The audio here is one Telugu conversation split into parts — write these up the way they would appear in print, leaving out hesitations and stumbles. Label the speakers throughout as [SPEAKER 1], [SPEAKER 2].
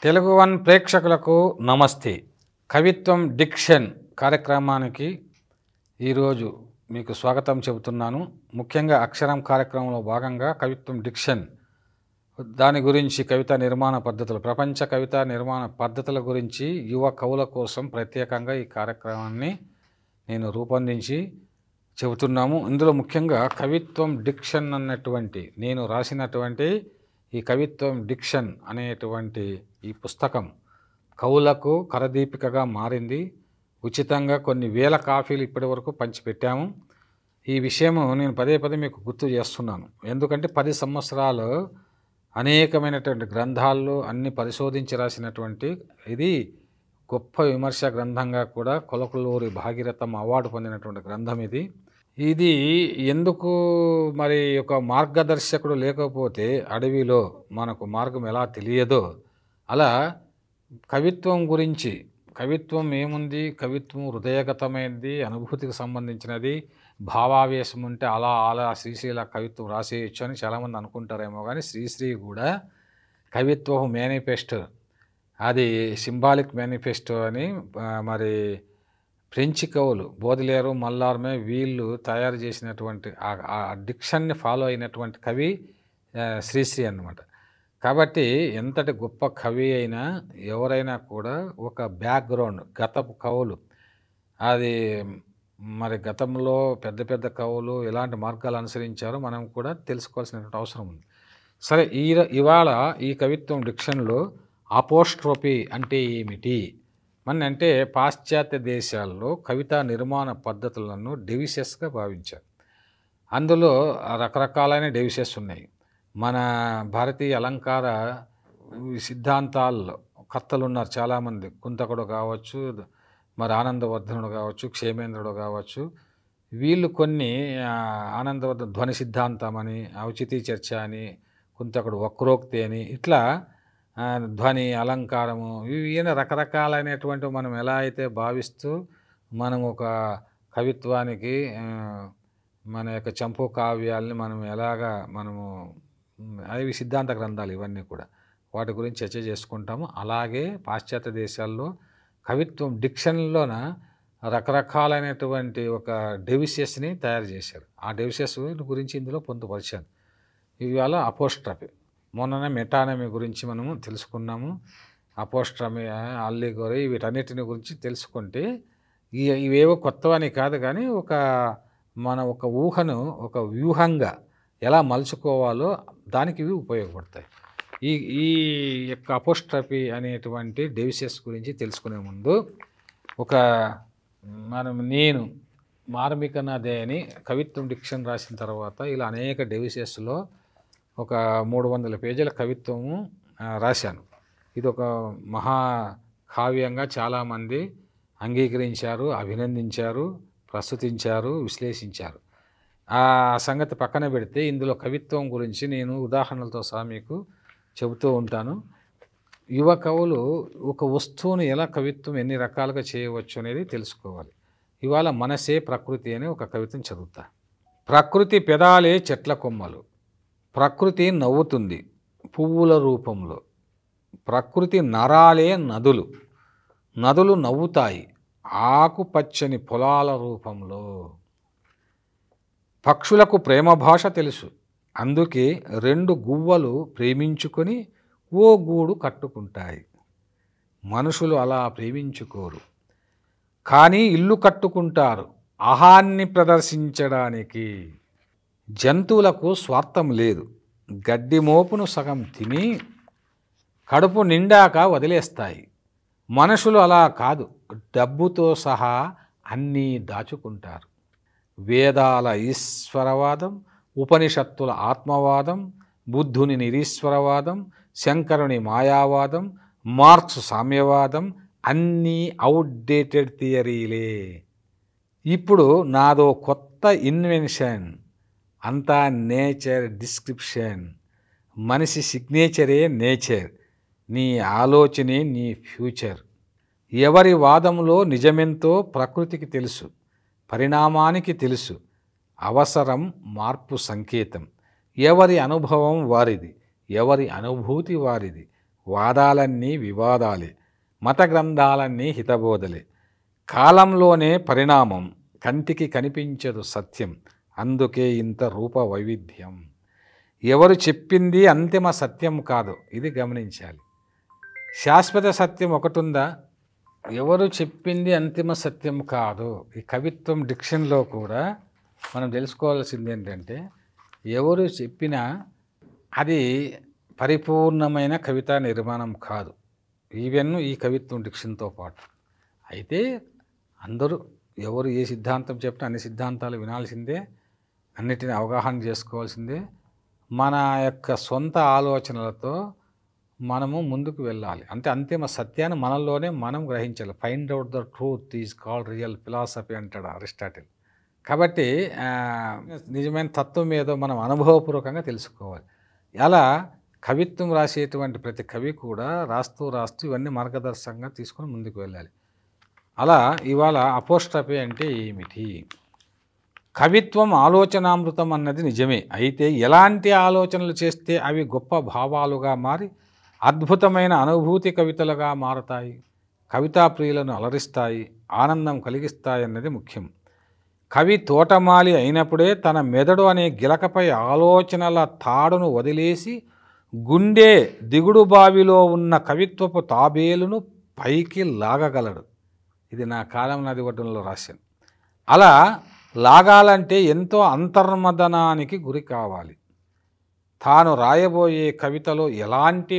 [SPEAKER 1] తెలుగు వన్ ప్రేక్షకులకు నమస్తే. కవిత్వం డిక్షన్ కార్యక్రమానికి ఈరోజు మీకు స్వాగతం చెబుతున్నాను. ముఖ్యంగా అక్షరం కార్యక్రమంలో భాగంగా కవిత్వం డిక్షన్ దాని గురించి కవితా నిర్మాణ పద్ధతులు, ప్రపంచ కవితా నిర్మాణ పద్ధతుల గురించి యువ కవుల కోసం ప్రత్యేకంగా ఈ కార్యక్రమాన్ని నేను రూపొందించి చెబుతున్నాము. ఇందులో ముఖ్యంగా కవిత్వం డిక్షన్ అన్నటువంటి నేను రాసినటువంటి ఈ కవిత్వం డిక్షన్ అనేటువంటి ఈ పుస్తకం కవులకు కరదీపికగా మారింది. ఉచితంగా కొన్ని వేల కాపీలు ఇప్పటి వరకు పంచిపెట్టాము. ఈ విషయము నేను పదే మీకు గుర్తు చేస్తున్నాను. ఎందుకంటే 10 సంవత్సరాలు అనేకమైనటువంటి గ్రంథాల్లో అన్ని పరిశోధించి రాసినటువంటి ఇది గొప్ప విమర్శ గ్రంథంగా కూడా కొలకులూరి భాగీరథమ్మ అవార్డు పొందినటువంటి గ్రంథం ఇది. ఇది ఎందుకు మరి ఒక మార్గదర్శకుడు లేకపోతే అడవిలో మనకు మార్గం ఎలా తెలియదో అలా కవిత్వం గురించి, కవిత్వం ఏముంది, కవిత్వం హృదయగతమైనది, అనుభూతికి సంబంధించినది, భావావేశం ఉంటే అలా శ్రీశ్రీల కవిత్వం రాసేయచ్చు అని చాలామంది అనుకుంటారేమో. కానీ శ్రీశ్రీ కూడా కవిత్వం మేనిఫెస్టో, అది సింబాలిక్ మేనిఫెస్టో అని మరి ఫ్రెంచి కవులు బోదిలేరు, మల్లార్మే వీళ్ళు తయారు చేసినటువంటి ఆ డిక్షన్ని ఫాలో అయినటువంటి కవి శ్రీశ్రీ అన్నమాట. కాబట్టి ఎంతటి గొప్ప కవి అయినా ఎవరైనా కూడా ఒక బ్యాక్గ్రౌండ్, గతపు కవులు, అది మరి గతంలో పెద్ద కవులు ఎలాంటి మార్గాలు అనుసరించారో మనం కూడా తెలుసుకోవాల్సినటువంటి అవసరం ఉంది. సరే, ఇవాళ ఈ కవిత్వం డిక్షన్లో అపోస్ట్రోఫీ అంటే ఏమిటి అంటే పాశ్చాత్య దేశాల్లో కవితా నిర్మాణ పద్ధతులను డెవిసెస్గా భావించారు. అందులో రకరకాలైన డెవిసెస్ ఉన్నాయి. మన భారతీయ అలంకార సిద్ధాంతాల్లో కర్తలు ఉన్నారు చాలామంది. కుంతకుడు కావచ్చు, మరి ఆనందవర్ధనుడు కావచ్చు, క్షేమేంద్రుడు కావచ్చు. వీళ్ళు కొన్ని ఆనందవర్ధన ధ్వని సిద్ధాంతం అని, ఔచితీ చర్చ అని, కుంతకుడు వక్రోక్తి అని, ఇట్లా ధ్వని అలంకారము, ఈయన రకరకాలైనటువంటి మనం ఎలా అయితే భావిస్తూ మనం ఒక కవిత్వానికి మన యొక్క చంపు కావ్యాలని మనం ఎలాగా మనము అవి సిద్ధాంత గ్రంథాలు ఇవన్నీ కూడా వాటి గురించి చర్చ చేసుకుంటాము. అలాగే పాశ్చాత్య దేశాల్లో కవిత్వం డిక్షన్లోన రకరకాలైనటువంటి ఒక డెవిసెస్ని తయారు చేశారు. ఆ డెవిసెస్ గురించి ఇందులో పొందుపరిచాను. ఇవాళ అపోస్ట్రఫీ, మొన్ననే మెటానమీ గురించి మనము తెలుసుకున్నాము. అపోస్ట్రమీ, అల్లిగోరీ, వీటన్నిటిని గురించి తెలుసుకుంటే ఇవేవో కొత్తవని కాదు, కానీ మన ఊహను ఒక వ్యూహంగా ఎలా మలుచుకోవాలో దానికి ఇవి ఉపయోగపడతాయి. ఈ యొక్క అపోస్ట్రఫీ అనేటువంటి డెవిసెస్ గురించి తెలుసుకునే ముందు నేను మార్మికనాథే అని కవిత్వం డిక్షన్ రాసిన తర్వాత ఇలా అనేక డెవిసెస్లో ఒక 300 పేజీల కవిత్వము రాశాను. ఇది ఒక మహాకావ్యంగా చాలామంది అంగీకరించారు, అభినందించారు, ప్రస్తుతించారు, విశ్లేషించారు. ఆ సంగతి పక్కన పెడితే ఇందులో కవిత్వం గురించి నేను ఉదాహరణలతో సహా మీకు చెబుతూ ఉంటాను. యువ కవులు ఒక వస్తువును ఎలా కవిత్వం ఎన్ని రకాలుగా చేయవచ్చు అనేది తెలుసుకోవాలి. ఇవాళ మనసే ప్రకృతి అని ఒక కవిత్వం చదువుతా. ప్రకృతి పెదాలే చెట్ల కొమ్మలు, ప్రకృతి నవ్వుతుంది పువ్వుల రూపంలో, ప్రకృతి నరాలే నదులు, నదులు నవ్వుతాయి ఆకుపచ్చని పొలాల రూపంలో. పక్షులకు ప్రేమ భాష తెలుసు, అందుకే 2 గువ్వలు ప్రేమించుకొని ఓ గూడు కట్టుకుంటాయి. మనుషులు అలా ప్రేమించుకోరు, కానీ ఇల్లు కట్టుకుంటారు అహాన్ని ప్రదర్శించడానికి. జంతువులకు స్వార్థం లేదు, గడ్డి మోపును సగం తిని కడుపు నిండాక వదిలేస్తాయి. మనుషులు అలా కాదు, డబ్బుతో సహా అన్నీ దాచుకుంటారు. వేదాల ఈశ్వరవాదం, ఉపనిషత్తుల ఆత్మవాదం, బుద్ధుని నిరీశ్వరవాదం, శంకరుని మాయావాదం, మార్క్స్ సామ్యవాదం అన్నీ అవుట్డేటెడ్ థియరీలే. ఇప్పుడు నాదో కొత్త ఇన్వెన్షన్, అంతా నేచర్ డిస్క్రిప్షన్. మనిషి సిగ్నేచరే నేచర్, నీ ఆలోచనే నీ ఫ్యూచర్. ఎవరి వాదంలో నిజమెంతో ప్రకృతికి తెలుసు, పరిణామానికి తెలుసు. అవసరం మార్పు సంకేతం. ఎవరి అనుభవం వారిది, ఎవరి అనుభూతి వారిది. వాదాలన్నీ వివాదాలే, మత గ్రంథాలన్నీ హితబోధలే. కాలంలోనే పరిణామం, కంటికి కనిపించదు సత్యం, అందుకే ఇంత రూప వైవిధ్యం. ఎవరు చెప్పింది అంతిమ సత్యం కాదు, ఇది గమనించాలి. శాశ్వత సత్యం ఒకటి ఉందా? ఎవరు చెప్పింది అంతిమ సత్యం కాదు. ఈ కవిత్వం డిక్షన్లో కూడా మనం తెలుసుకోవాల్సింది ఏంటంటే, ఎవరు చెప్పినా అది పరిపూర్ణమైన కవితా నిర్మాణం కాదు, ఈవెన్ ఈ కవిత్వం డిక్షన్తో పాటు. అయితే అందరూ ఎవరు ఏ సిద్ధాంతం చెప్పినా అన్ని సిద్ధాంతాలు వినాల్సిందే, అన్నిటిని అవగాహన చేసుకోవాల్సిందే. మన యొక్క సొంత ఆలోచనలతో మనము ముందుకు వెళ్ళాలి. అంటే అంతిమ సత్యాన్ని మనలోనే మనం గ్రహించాలి. Find out the truth is called real philosophy అంటాడు అరిస్టాటిల్. కాబట్టి నిజమైన తత్వం ఏదో మనం అనుభవపూర్వకంగా తెలుసుకోవాలి. అలా కవిత్వం రాసేటువంటి ప్రతి కవి కూడా రాస్తూ ఇవన్నీ మార్గదర్శకంగా తీసుకొని ముందుకు వెళ్ళాలి. అలా ఇవాళ అపోస్ట్రఫీ అంటే ఏమిటి? కవిత్వం ఆలోచనామృతం అన్నది నిజమే. అయితే ఎలాంటి ఆలోచనలు చేస్తే అవి గొప్ప భావాలుగా మారి అద్భుతమైన అనుభూతి కవితలుగా మారతాయి, కవితా ప్రియులను అలరిస్తాయి, ఆనందం కలిగిస్తాయి అన్నది ముఖ్యం. కవి తోటమాలి అయినప్పుడే తన మెదడు అనే గిలకపై ఆలోచనల తాడును వదిలేసి గుండె దిగుడు బావిలో ఉన్న కవిత్వపు తాబేలును పైకి లాగగలడు. ఇది నా కాలం నది ఒడ్డునలో రాశాను. అలా లాగాలంటే ఎంతో అంతర్మదనానికి గురి కావాలి. తాను రాయబోయే కవితలో ఎలాంటి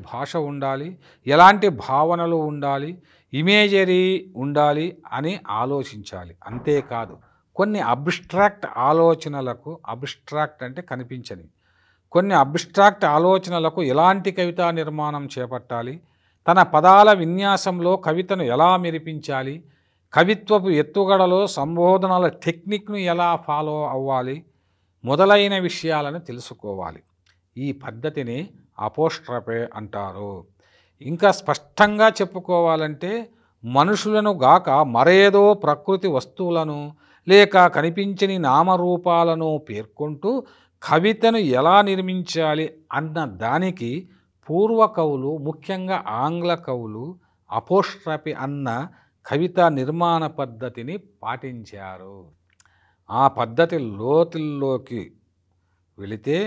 [SPEAKER 1] భాష ఉండాలి, ఎలాంటి భావనలు ఉండాలి, ఇమేజరీ ఉండాలి అని ఆలోచించాలి. అంతేకాదు కొన్ని అబ్స్ట్రాక్ట్ ఆలోచనలకు, అబ్స్ట్రాక్ట్ అంటే కనిపించని, కొన్ని అబ్స్ట్రాక్ట్ ఆలోచనలకు ఎలాంటి కవితా నిర్మాణం చేపట్టాలి, తన పదాల విన్యాసంలో కవితను ఎలా మెరిపించాలి, కవిత్వపు ఎత్తుగడలో సంబోధనల టెక్నిక్ను ఎలా ఫాలో అవ్వాలి మొదలైన విషయాలను తెలుసుకోవాలి. ఈ పద్ధతిని అపోస్ట్రఫీ అంటారు. ఇంకా స్పష్టంగా చెప్పుకోవాలంటే మనుషులను గాక మరేదో ప్రకృతి వస్తువులను లేక కనిపించని నామరూపాలను పేర్కొంటూ కవితను ఎలా నిర్మించాలి అన్న దానికి పూర్వ కవులు, ముఖ్యంగా ఆంగ్ల కవులు అపోస్ట్రఫీ అన్న కవితా నిర్మాణ పద్ధతిని పాటించారు. ఆ పద్ధతి లోతుల్లోకి వెళితే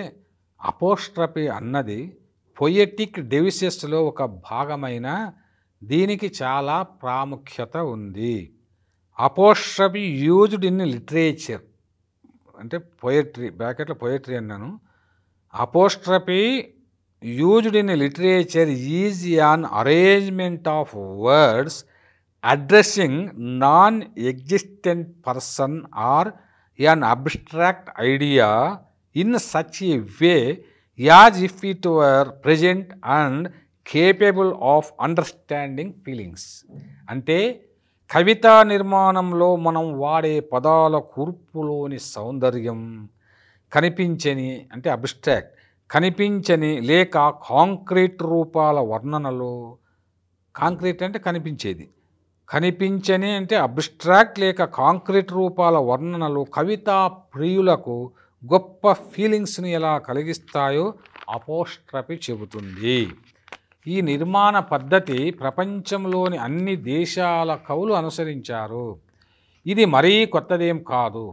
[SPEAKER 1] అపోస్ట్రఫీ అన్నది పొయెటిక్ డెవిసెస్లో ఒక భాగమైన దీనికి చాలా ప్రాముఖ్యత ఉంది. అపోస్ట్రఫీ యూజ్డ్ ఇన్ లిటరేచర్ అంటే పోయట్రీ, బ్రాకెట్లో పోయట్రీ అన్నాను. Apostrophe used in literature is an arrangement of words addressing non-existent person or an abstract idea in such a way as if it were present and capable of understanding feelings. అంటే కవితా నిర్మాణంలో మనం వాడే పదాల కూర్పులోని సౌందర్యం కనిపించని అంటే అబ్స్ట్రాక్ట్, కనిపించని లేక కాంక్రీట్ రూపాల వర్ణనలో, కాంక్రీట్ అంటే కనిపించేది, కనిపించని అంటే అబ్స్ట్రాక్ట్ లేక కాంక్రీట్ రూపాల వర్ణనలు కవితా ప్రియులకు గొప్ప ఫీలింగ్స్ని ఎలా కలిగిస్తాయో అపోస్ట్రఫీ చెబుతుంది. ఈ నిర్మాణ పద్ధతి ప్రపంచంలోని అన్ని దేశాల కవులు అనుసరించారు. ఇది మరీ కొత్తదేం కాదు.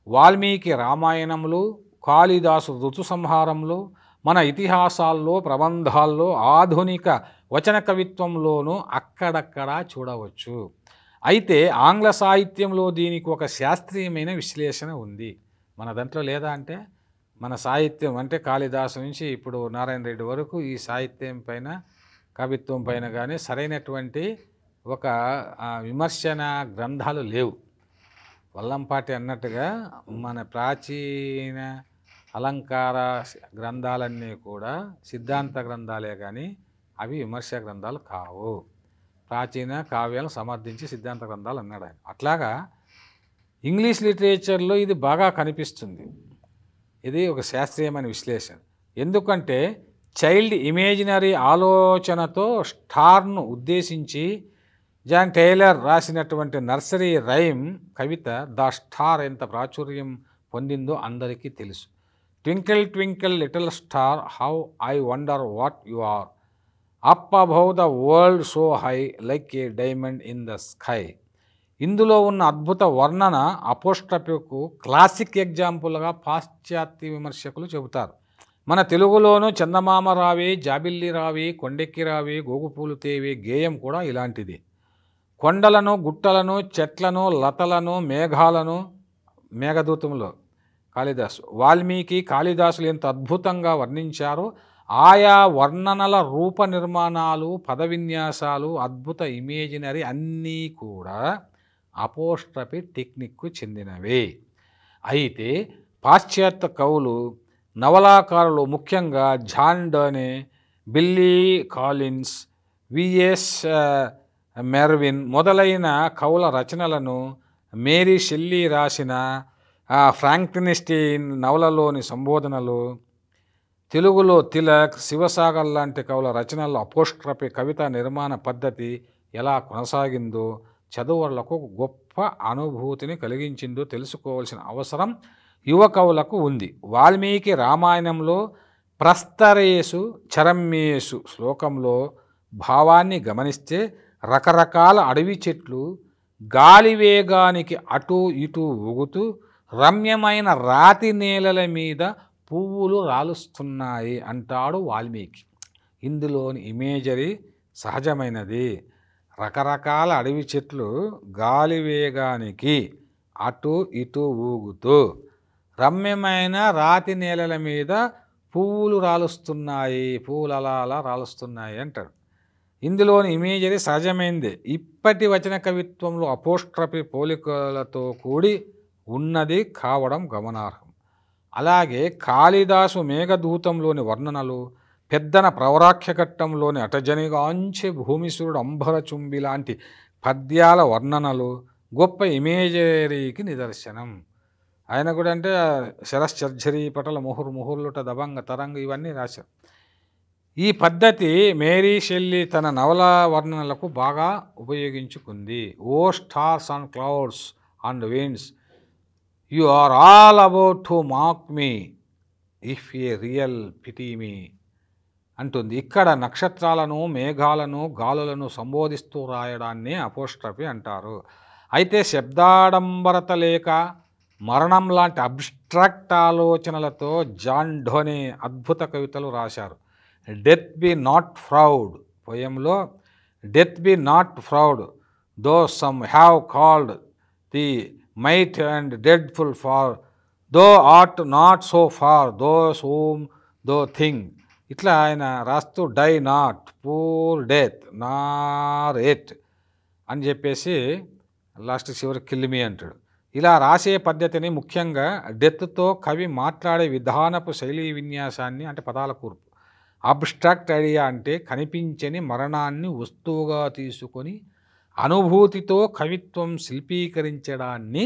[SPEAKER 1] వాల్మీకి రామాయణంలో, కాళిదాసు ఋతు సంహారంలో, మన ఇతిహాసాల్లో, ప్రబంధాల్లో, ఆధునిక వచన కవిత్వంలోనూ అక్కడక్కడా చూడవచ్చు. అయితే ఆంగ్ల సాహిత్యంలో దీనికి ఒక శాస్త్రీయమైన విశ్లేషణ ఉంది. మన దాంట్లో లేదా అంటే మన సాహిత్యం అంటే కాళిదాసు నుంచి ఇప్పుడు నారాయణ రెడ్డి వరకు ఈ సాహిత్యం పైన, కవిత్వం పైన కానీ సరైనటువంటి ఒక విమర్శన గ్రంథాలు లేవు. వల్లంపాటి అన్నట్టుగా మన ప్రాచీన అలంకార గ్రంథాలన్నీ కూడా సిద్ధాంత గ్రంథాలే కానీ అవి విమర్శ గ్రంథాలు కావు. ప్రాచీన కావ్యాలను సమర్థించి సిద్ధాంత గ్రంథాలు అన్నాడు ఆయన. అట్లాగా ఇంగ్లీష్ లిటరేచర్లో ఇది బాగా కనిపిస్తుంది. ఇది ఒక శాస్త్రీయమైన విశ్లేషణ. ఎందుకంటే చైల్డ్ ఇమేజినరీ ఆలోచనతో స్టార్ను ఉద్దేశించి జాన్ టైలర్ రాసినటువంటి నర్సరీ రైమ్ కవిత ద స్టార్ ఎంత ప్రాచుర్యం పొందిందో అందరికీ తెలుసు. Twinkle twinkle little star how I wonder what you are up above the world so high like a diamond in the sky. ఇందులో ఉన్న అద్భుత వర్ణన అపోస్ట్రఫీకు క్లాసిక్ ఎగ్జాంపుల్గా పాశ్చాత్య విమర్శకులు చెబుతారు. మన తెలుగులోనూ చందమామ రావి, జాబిల్లి రావి, కొండెక్కి రావి, గోగుపూలు తేవి గేయం కూడా ఇలాంటిది. కొండలను, గుట్టలను, చెట్లను, లతలను, మేఘాలను మేఘదూతంలో కాళిదాసు, వాల్మీకి, కాళిదాసులు ఎంత అద్భుతంగా వర్ణించారో ఆయా వర్ణనల రూప నిర్మాణాలు, పద విన్యాసాలు, అద్భుత ఇమేజినరీ అన్నీ కూడా అపోస్ట్రఫీ టెక్నిక్కు చెందినవే. అయితే పాశ్చాత్య కవులు, నవలాకారులు, ముఖ్యంగా John Donne, Billy Collins, VS Merwin మొదలైన కవుల రచనలను, మేరీ షెల్లీ రాసిన ఫ్రాంకెన్స్టీన్ నవలలోని సంబోధనలు, తెలుగులో తిలక్, శివసాగర్ లాంటి కవుల రచనల్లో అపోస్ట్రఫీ కవిత నిర్మాణ పద్ధతి ఎలా కొనసాగిందో, చదువర్లకు గొప్ప అనుభూతిని కలిగించిందో తెలుసుకోవాల్సిన అవసరం యువ కవులకు ఉంది. వాల్మీకి రామాయణంలో ప్రస్తరేసు చరమ్యేసు శ్లోకంలో భావాన్ని గమనిస్తే రకరకాల అడవి చెట్లు గాలి వేగానికి అటూ ఇటూ ఊగుతూ రమ్యమైన రాతి నేలల మీద పువ్వులు రాలుస్తున్నాయి అంటాడు వాల్మీకి. ఇందులోని ఇమేజరీ సహజమైనది. రకరకాల అడవి చెట్లు గాలి వేగానికి అటు ఇటు ఊగుతూ రమ్యమైన రాతి నేలల మీద పువ్వులు రాలుస్తున్నాయి, పువ్వులు అలా రాలుస్తున్నాయి అంటాడు. ఇందులోని ఇమేజరీ సహజమైందే. ఇప్పటి వచన కవిత్వంలో అపోస్ట్రఫీ పోలికలతో కూడి ఉన్నది కావడం గమనార్హం. అలాగే కాళిదాసు మేఘదూతంలోని వర్ణనలు, పెద్దన ప్రవరాఖ్యఘట్టంలోని అటజనిగాంచె భూమిసురుడు అంబరచుంబి లాంటి పద్యాల వర్ణనలు గొప్ప ఇమేజరీకి నిదర్శనం. ఆయన కూడా అంటే శరశ్చర్జరి పటల ముహుర్లుట దబంగ తరంగ ఇవన్నీ రాశారు. ఈ పద్ధతి మేరీ షెల్లీ తన నవల వర్ణనలకు బాగా ఉపయోగించుకుంది. O stars and clouds and winds, you are all about to mock me if a real pity me అంటుంది. ఇక్కడ నక్షత్రాలను, మేఘాలను, గాలులను సంబోధిస్తూ రాయడాన్ని అపోస్ట్రఫీ అంటారు. అయితే శబ్దాడంబరత లేక మరణం లాంటి అబ్స్ట్రాక్ట్ ఆలోచనలతో జాన్ డోనే అద్భుత కవితలు రాశారు. డెత్ బి నాట్ ప్రౌడ్ పోయంలో death be not proud though some have called thee mighty and dreadful for thou art not so for those whom thou think. ఇట్లా ఆయన రాస్తూ die not poor death nor yet అని చెప్పేసి లాస్ట్ చివరి కిల్మి అంటాడు. ఇలా రాసే పద్ధతిని ముఖ్యంగా డెత్తో కవి మాట్లాడే విధానపు శైలీ విన్యాసాన్ని అంటే పదాల కూర్పు, అబ్స్ట్రాక్ట్ ఐడియా అంటే కనిపించని మరణాన్ని వస్తువుగా తీసుకొని అనుభూతితో కవిత్వం శిల్పీకరించడాన్ని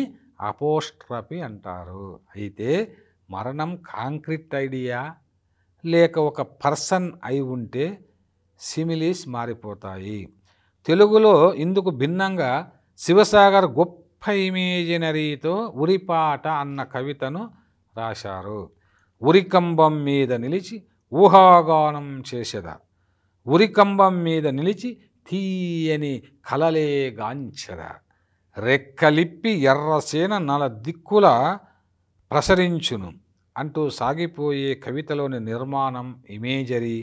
[SPEAKER 1] అపోస్ట్రఫీ అంటారు. అయితే మరణం కాంక్రీట్ ఐడియా లేక ఒక పర్సన్ అయి ఉంటే సిమిలీస్ మారిపోతాయి. తెలుగులో ఇందుకు భిన్నంగా శివసాగర్ గొప్ప ఇమేజినరీతో ఉరిపాట అన్న కవితను రాశారు. ఉరికంబం మీద నిలిచి ఊహాగానం చేసేదా, ఉరికంబం మీద నిలిచి తీయని కలలే గాంచెదా, రెక్కలిప్పి ఎర్రసేన నల దిక్కుల ప్రసరించును అంటూ సాగిపోయే కవితలోని నిర్మాణం, ఇమేజరీ,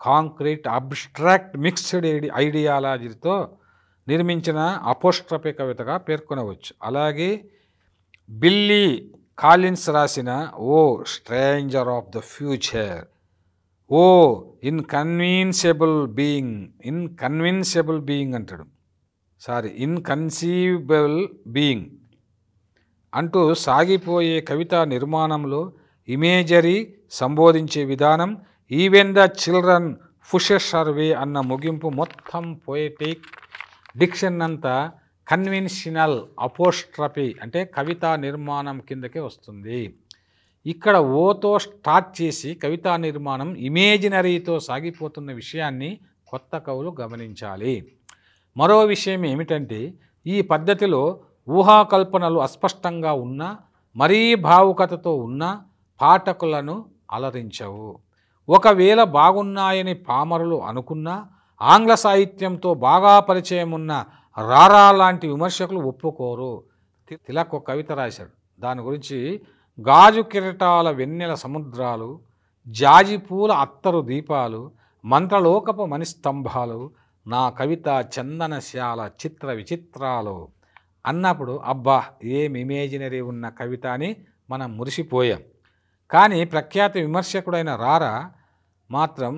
[SPEAKER 1] కాంక్రీట్, అబ్స్ట్రాక్ట్ మిక్స్డ్ ఐడియాలజీతో నిర్మించిన అపోస్ట్రఫీ కవితగా పేర్కొనవచ్చు. అలాగే బిల్లీ కాలిన్స్ రాసిన O stranger of the future, O inconvincible being అంటాడు, ఇన్కన్సీవబుల్ బీయింగ్ అంటూ సాగిపోయే కవితా నిర్మాణంలో ఇమేజరీ, సంబోధించే విధానం, even the children pushes away అన్న ముగింపు మొత్తం పోయెటిక్ డిక్షన్ అంతా కన్వెన్షనల్ అపోస్ట్రఫీ అంటే కవితా నిర్మాణం కిందకే వస్తుంది. ఇక్కడ ఓతో స్టార్ట్ చేసి కవితా నిర్మాణం ఇమేజినరీతో సాగిపోతున్న విషయాన్ని కొత్త కవులు గమనించాలి. మరో విషయం ఏమిటంటే ఈ పద్ధతిలో ఊహాకల్పనలు అస్పష్టంగా ఉన్నా, మరీ భావుకతతో ఉన్నా, పాఠకులను అలరించవు. ఒకవేళ బాగున్నాయని పామరులు అనుకున్నా ఆంగ్ల సాహిత్యంతో బాగా పరిచయం ఉన్న రారా లాంటి విమర్శకులు ఒప్పుకోరు. తిలక్ ఒక కవిత రాశాడు, దాని గురించి గాజు కిరటాల వెన్నెల సముద్రాలు, జాజిపూల అత్తరు దీపాలు, మంత్రలోకపు మణిస్తంభాలు, నా కవిత చందనశాల చిత్ర విచిత్రాలు అన్నప్పుడు అబ్బా ఏం ఇమేజినరీ ఉన్న కవిత అని మనం మురిసిపోయాం. కానీ ప్రఖ్యాత విమర్శకుడైన రారా మాత్రం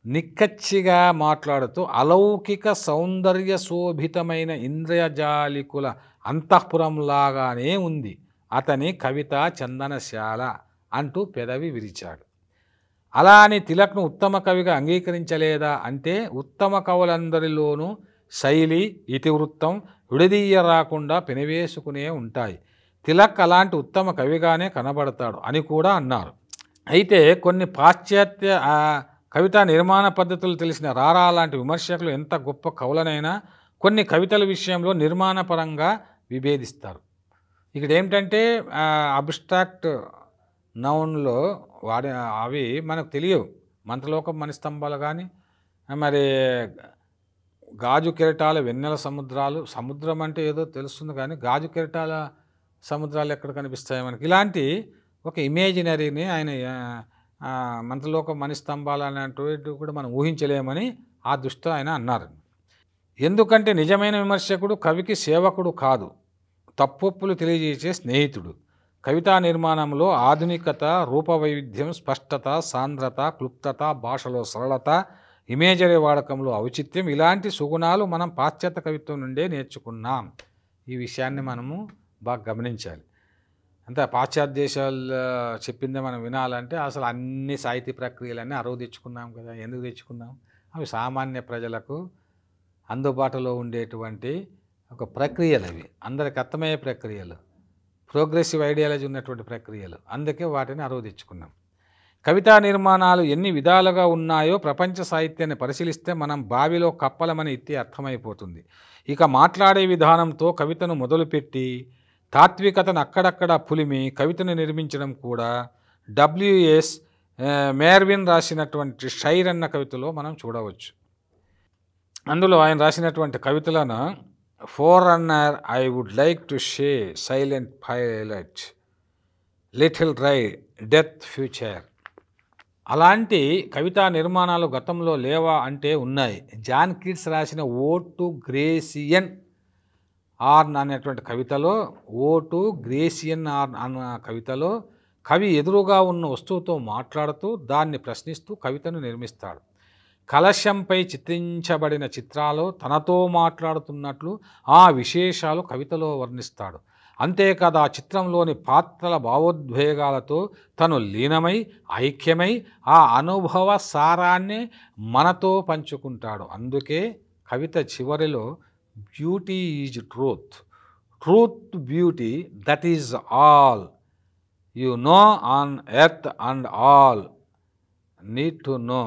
[SPEAKER 1] నిక్కచ్చిగా మాట్లాడుతూ అలౌకిక సౌందర్య శోభితమైన ఇంద్రియజాలికుల అంతఃపురంలాగానే ఉంది అతని కవిత చందనశాల అంటూ పెదవి విరిచాడు. అలా అని తిలక్ను ఉత్తమ కవిగా అంగీకరించలేదా అంటే ఉత్తమ కవులందరిలోనూ శైలి ఇతివృత్తం విడదీయ రాకుండా పెనవేసుకునే ఉంటాయి. తిలక్ అలాంటి ఉత్తమ కవిగానే కనబడతాడు అని కూడా అన్నారు. అయితే కొన్ని పాశ్చాత్య కవితా నిర్మాణ పద్ధతులు తెలిసిన రారా లాంటి విమర్శకులు ఎంత గొప్ప కవులనైనా కొన్ని కవితల విషయంలో నిర్మాణపరంగా విభేదిస్తారు. ఇక్కడ ఏమిటంటే అబ్స్ట్రాక్ట్ నౌన్లో అవి మనకు తెలియవు. మంత్రలోకం మణిస్తంభాలు కానీ, మరి గాజు కిరటాల వెన్నెల సముద్రాలు, సముద్రం అంటే ఏదో తెలుస్తుంది కానీ గాజు కిరటాల సముద్రాలు ఎక్కడ కనిపిస్తాయి మనకి? ఇలాంటి ఒక ఇమేజినరీని ఆయన మంత్రలోకం మణిస్తంభాలు అనేటువంటి కూడా మనం ఊహించలేమని ఆ దృష్టితో ఆయన అన్నారు. ఎందుకంటే నిజమైన విమర్శకుడు కవికి సేవకుడు కాదు, తప్పొప్పులు తెలియజేసే స్నేహితుడు. కవితా నిర్మాణంలో ఆధునికత, రూపవైవిధ్యం, స్పష్టత, సాంద్రత, క్లుప్తత, భాషలో సరళత, ఇమేజరీ వాడకంలో ఔచిత్యం, ఇలాంటి సుగుణాలు మనం పాశ్చాత్య కవిత్వం నుండే నేర్చుకున్నాం. ఈ విషయాన్ని మనము బాగా గమనించాలి. అంతే పాశ్చాత్య దేశాలు చెప్పిందే మనం వినాలంటే అసలు అన్ని సాహితీ ప్రక్రియలన్నీ అరువు తెచ్చుకున్నాం కదా. ఎందుకు తెచ్చుకున్నాం? అవి సామాన్య ప్రజలకు అందుబాటులో ఉండేటువంటి ఒక ప్రక్రియలు, అవి అందరికి అర్థమయ్యే ప్రక్రియలు, ప్రోగ్రెసివ్ ఐడియాలజీ ఉన్నటువంటి ప్రక్రియలు. అందుకే వాటిని అరువు తెచ్చుకున్నాం. కవితా నిర్మాణాలు ఎన్ని విధాలుగా ఉన్నాయో ప్రపంచ సాహిత్యాన్ని పరిశీలిస్తే మనం బావిలో కప్పలమని ఇత్తే అర్థమైపోతుంది. ఇక మాట్లాడే విధానంతో కవితను మొదలుపెట్టి తాత్వికతను అక్కడక్కడ పులిమి కవితను నిర్మించడం కూడా డబ్ల్యూఎస్ మేర్విన్ రాసినటువంటి షైర్ అన్న కవితలో మనం చూడవచ్చు. అందులో ఆయన రాసినటువంటి కవితలను four runner, I would like to say, silent pilot, little dry, death future, అలాంటి కవితా నిర్మాణాలు గతంలో లేవా అంటే ఉన్నాయి. జాన్ కీట్స్ రాసిన ఓ టు గ్రేసియన్ ఆర్న్ అనేటువంటి కవితలో, ఓ టు గ్రేసియన్ ఆర్న్ అన్న కవితలో కవి ఎదురుగా ఉన్న వస్తువుతో మాట్లాడుతూ దాన్ని ప్రశ్నిస్తూ కవితను నిర్మిస్తాడు. కలశంపై చిత్రించబడిన చిత్రాలు తనతో మాట్లాడుతున్నట్లు ఆ విశేషాలు కవితలో వర్ణిస్తాడు. అంతేకాదు ఆ చిత్రంలోని పాత్రల భావోద్వేగాలతో తను లీనమై ఐక్యమై ఆ అనుభవ సారాన్ని మనతో పంచుకుంటాడు. అందుకే కవిత చివరిలో beauty is truth, truth beauty, that is all you know on earth and all need to know,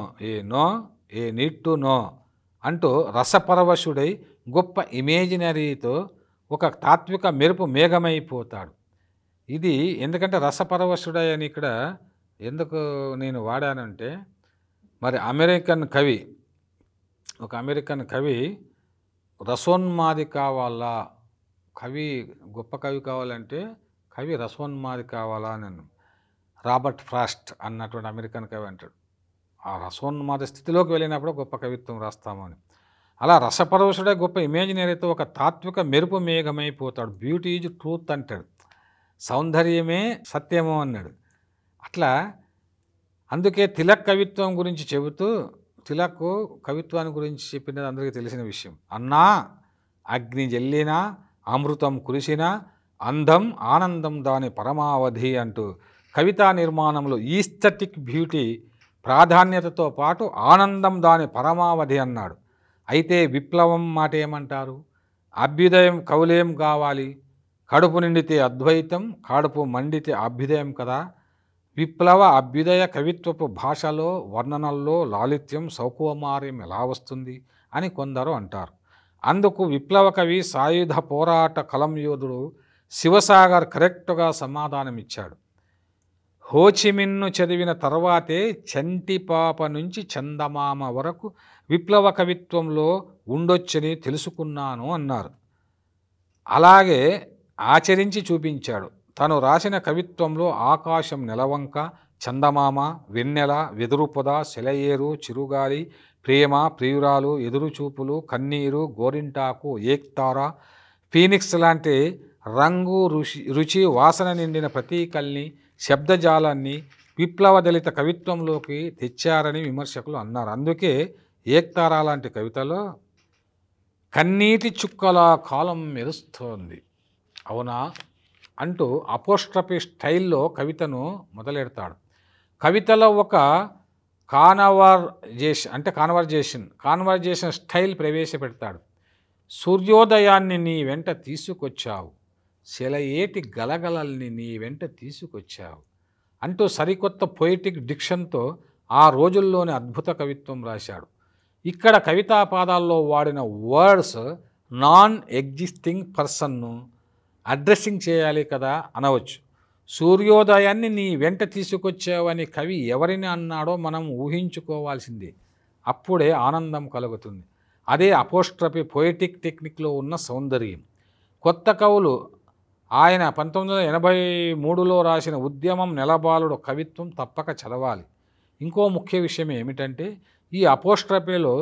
[SPEAKER 1] a need to know అంటూ రసపరవశుడై గొప్ప ఇమేజినరీతో ఒక తాత్విక మెరుపు మేఘమైపోతాడు. ఇది ఎందుకంటే రసపరవశుడై అని ఇక్కడ ఎందుకు నేను వాడానంటే, మరి ఒక అమెరికన్ కవి రసోన్మాది కావాలా, కవి గొప్ప కవి కావాలంటే కవి రసోన్మాది కావాలా అని రాబర్ట్ ఫ్రాస్ట్ అన్నటువంటి అమెరికన్ కవి అంటాడు. ఆ రసోన్మాద స్థితిలోకి వెళ్ళినప్పుడు గొప్ప కవిత్వం రాస్తాము అని. అలా రసపరవశుడే గొప్ప ఇమేజినరీతో ఒక తాత్విక మెరుపు మేఘమైపోతాడు. బ్యూటీ ఈజ్ ట్రూత్ అంటాడు, సౌందర్యమే సత్యము అన్నాడు. అట్లా అందుకే తిలక్ కవిత్వం గురించి చెబుతూ, తిలక్ కవిత్వాన్ని గురించి చెప్పినది అందరికీ తెలిసిన విషయం. అన్నా అగ్ని జల్లినా అమృతం కురిసినా అందం ఆనందం దాని పరమావధి అంటూ కవితా నిర్మాణంలో ఈస్థెటిక్ బ్యూటీ ప్రాధాన్యతతో పాటు ఆనందం దాని పరమావధి అన్నాడు. అయితే విప్లవం మాట ఏమంటారు? అభ్యుదయం కవులేం కావాలి? కడుపు నిండితే అద్వైతం, కడుపు మండితే అభ్యుదయం కదా. విప్లవ అభ్యుదయ కవిత్వపు భాషలో వర్ణనల్లో లాలిత్యం సౌకుమార్యం ఎలా వస్తుంది అని కొందరు అంటారు. అందుకు విప్లవ కవి సాయుధ పోరాట కలం యోధుడు శివసాగర్ కరెక్ట్గా సమాధానమిచ్చాడు. హోచిమిన్ను చదివిన తర్వాతే చంటిపాప నుంచి చందమామ వరకు విప్లవ కవిత్వంలో ఉండొచ్చని తెలుసుకున్నాను అన్నారు. అలాగే ఆచరించి చూపించాడు. తను రాసిన కవిత్వంలో ఆకాశం నెలవంక, చందమామ, వెన్నెల, వెదురు పొద, సెలయేరు, చిరుగాలి, ప్రేమ, ప్రియురాలు, ఎదురుచూపులు, కన్నీరు, గోరింటాకు, ఏక్తార, ఫీనిక్స్ లాంటి రంగు, రుచి, వాసన నిండిన ప్రతీకల్ని, శబ్దజాలాన్ని విప్లవ దళిత కవిత్వంలోకి తెచ్చారని విమర్శకులు అన్నారు. అందుకే ఏక్తార లాంటి కవితలో కన్నీటి చుక్కల కాలం మెరుస్తోంది అవునా అంటూ అపోస్ట్రఫీ స్టైల్లో కవితను మొదలెడతాడు. కవితలో ఒక కాన్వర్జేషన్ స్టైల్ ప్రవేశపెడతాడు. సూర్యోదయాన్ని నీ వెంట తీసుకొచ్చావు, సెలయేటి గలగలల్ని నీ వెంట తీసుకొచ్చావు అంటూ సరికొత్త పొయిటిక్ డిక్షన్తో ఆ రోజుల్లోని అద్భుత కవిత్వం రాశాడు. ఇక్కడ కవితా పాదాల్లో వాడిన వర్డ్స్ నాన్ ఎగ్జిస్టింగ్ పర్సన్ను అడ్రస్సింగ్ చేయాలి కదా అనవచ్చు. సూర్యోదయాన్ని నీ వెంట తీసుకొచ్చావని కవి ఎవరిని అన్నాడో మనం ఊహించుకోవాల్సిందే. అప్పుడే ఆనందం కలుగుతుంది. అదే అపోస్ట్రఫీ పొయిటిక్ టెక్నిక్లో ఉన్న సౌందర్యం. కొత్త కవులు ఆయన 1983లో రాసిన ఉద్యమం నెలబాలుడు కవిత్వం తప్పక చదవాలి. ఇంకో ముఖ్య విషయం ఏమిటంటే ఈ అపోస్ట్రఫీలో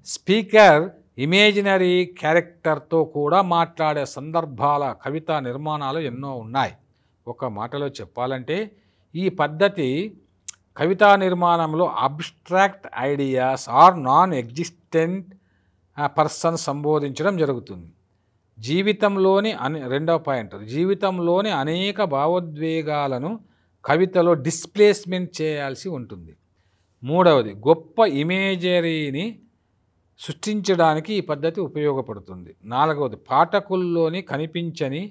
[SPEAKER 1] స్పీకర్ ఇమేజినరీ క్యారెక్టర్తో కూడా మాట్లాడే సందర్భాల కవితా నిర్మాణాలు ఎన్నో ఉన్నాయి. ఒక మాటలో చెప్పాలంటే ఈ పద్ధతి కవితా నిర్మాణంలో abstract ideas or non existent person సంబోధించడం జరుగుతుంది. రెండవ పాయింట్, జీవితంలోని అనేక భావోద్వేగాలను కవితలో డిస్ప్లేస్మెంట్ చేయాల్సి ఉంటుంది. మూడవది, గొప్ప ఇమేజరీని సృష్టించడానికి ఈ పద్ధతి ఉపయోగపడుతుంది. నాలుగవది, పాఠకుల్లోని కనిపించని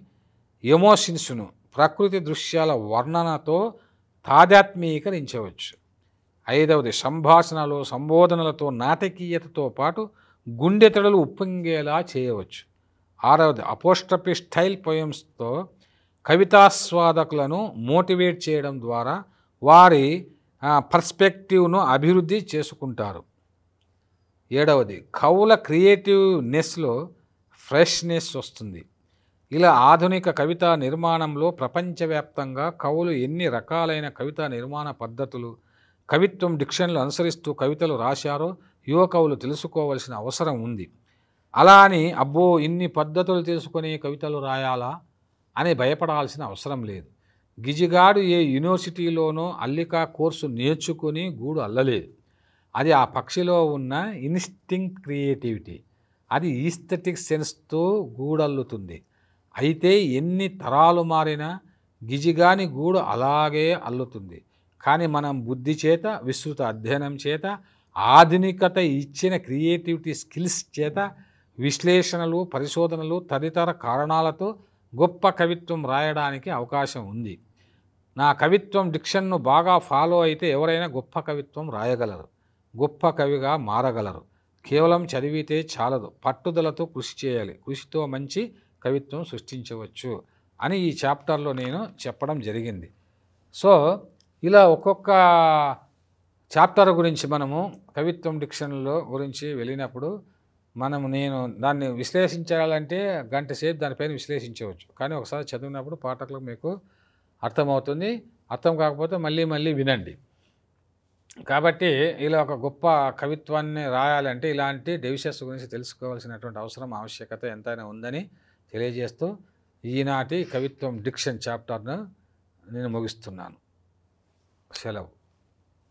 [SPEAKER 1] ఎమోషన్స్ను ప్రకృతి దృశ్యాల వర్ణనతో తాదాత్మీకరించవచ్చు. ఐదవది, సంభాషణలో సంబోధనలతో నాటకీయతతో పాటు గుండెతడులు ఉప్పొంగేలా చేయవచ్చు. ఆరవది, అపోస్ట్రఫీ స్టైల్ పోయమ్స్తో కవితాస్వాదకులను మోటివేట్ చేయడం ద్వారా వారి పర్స్పెక్టివ్ను అభివృద్ధి చేసుకుంటారు. ఏడవది, కవుల క్రియేటివ్నెస్లో ఫ్రెష్నెస్ వస్తుంది. ఇలా ఆధునిక కవితా నిర్మాణంలో ప్రపంచవ్యాప్తంగా కవులు ఎన్ని రకాలైన కవితా నిర్మాణ పద్ధతులు, కవిత్వం డిక్షన్లు అనుసరిస్తూ కవితలు రాశారో యువ కవులు తెలుసుకోవాల్సిన అవసరం ఉంది. అలా అని అబ్బో ఇన్ని పద్ధతులు తెలుసుకొని కవితలు రాయాలా అని భయపడాల్సిన అవసరం లేదు. గిజిగాడు ఏ యూనివర్సిటీలోనో అల్లిక కోర్సు నేర్చుకుని గూడు అల్లలేదు. అది ఆ పక్షిలో ఉన్న ఇన్స్టింక్ట్ క్రియేటివిటీ. అది ఈస్థెటిక్ సెన్స్తో గూడల్లుతుంది. అయితే ఎన్ని తరాలు మారినా గిజిగాని గూడు అలాగే అల్లుతుంది. కానీ మనం బుద్ధి చేత, విస్తృత అధ్యయనం చేత, ఆధునికత ఇచ్చిన క్రియేటివిటీ స్కిల్స్ చేత, విశ్లేషణలు, పరిశోధనలు తదితర కారణాలతో గొప్ప కవిత్వం రాయడానికి అవకాశం ఉంది. నా కవిత్వం డిక్షన్ను బాగా ఫాలో అయితే ఎవరైనా గొప్ప కవిత్వం రాయగలరు, గొప్ప కవిగా మారగలరు. కేవలం చదివితే చాలదు, పట్టుదలతో కృషి చేయాలి. కృషితో మంచి కవిత్వం సృష్టించవచ్చు అని ఈ చాప్టర్లో నేను చెప్పడం జరిగింది. సో ఇలా ఒక్కొక్క చాప్టర్ గురించి మనము కవిత్వం డిక్షన్లో గురించి వెళ్ళినప్పుడు నేను దాన్ని విశ్లేషించాలంటే గంట సేపు దానిపైన విశ్లేషించవచ్చు. కానీ ఒకసారి చదివినప్పుడు పాఠకులకు మీకు అర్థమవుతుంది. అర్థం కాకపోతే మళ్ళీ వినండి. కాబట్టి ఇలా ఒక గొప్ప కవిత్వాన్ని రాయాలంటే ఇలాంటి డెవిషన్స్ గురించి తెలుసుకోవాల్సినటువంటి ఆవశ్యకత ఎంతైనా ఉందని తెలియజేస్తూ ఈనాటి కవిత్వం డిక్షన్ చాప్టర్ను నేను ముగిస్తున్నాను. సెలవు.